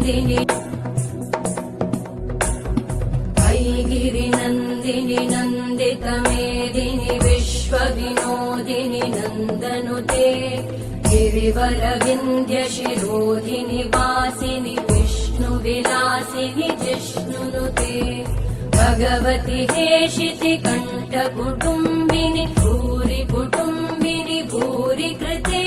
गिरिनन्दिनि गिरिनन्दिनि नन्दितमेदिनि विश्वविनोदिनि नन्दनुते गिरिवरविन्ध्यशिरोधिनि वासिनि विष्णुविलासिनि जिष्णुनुते भगवति हेशितिकण्ठकुटुम्बिनि भूरि कुटुम्बिनि भूरि कृते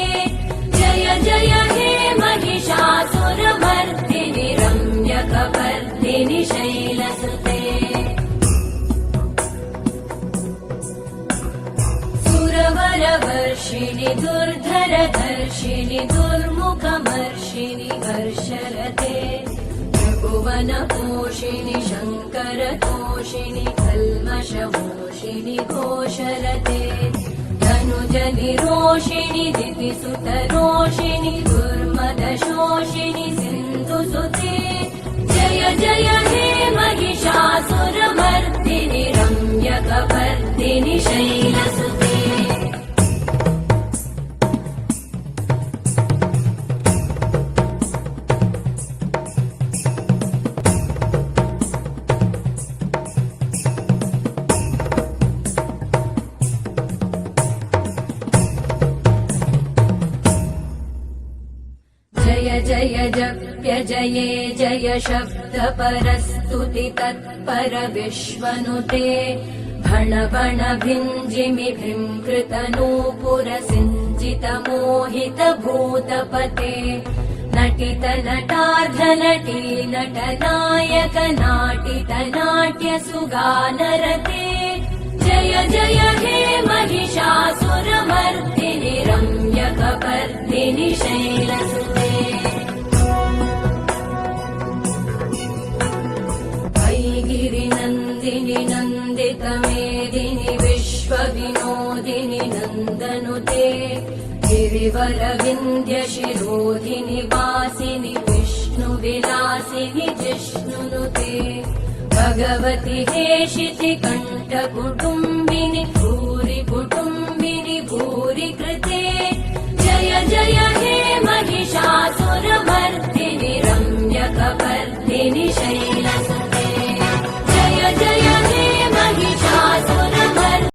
जय जय हे महिषासुरमर्दिनि रम्यकपर्दिनि शैलसुते सुरवरवर्षिणि दुर्धरधर्षिणि दुर्मुखमर्षिणि हर्षरते त्रिभुवनपोषिणि शङ्करतोषिणि कल्मषमोषिणि घोषरते धनुजनिरोषिणि दितिसुतरोषिणि दुर्मदशोषिणि सिन्धुसुते जय जय हे महिषासुरमर्दिनि रम्यकपर्दिनि शैलसुते जय जय जप्य जये जय शब्दपरस्तुति तत्पर विश्वनुते भण भण भिञ्जिमि भृङ्कृतनूपुर सिञ्चित मोहित भूतपते नटित नटार्ध नटी नटनायक नाटित नाट्य सुगानरते जय जय हे महिषासुरमर्दिनि रम्यकपर्दिनि शैलसुते गिरिनन्दिनि नन्दितमेदिनि विश्वविनोदिनि नन्दनुते गिरिवरविन्ध्यशिरोधिनि वासिनि विष्णुविलासिनि जिष्णुनुते भगवति हेशितिकण्ठकुटुम्बिनि भूरि कुटुम्बिनि भूरि कृते जय जय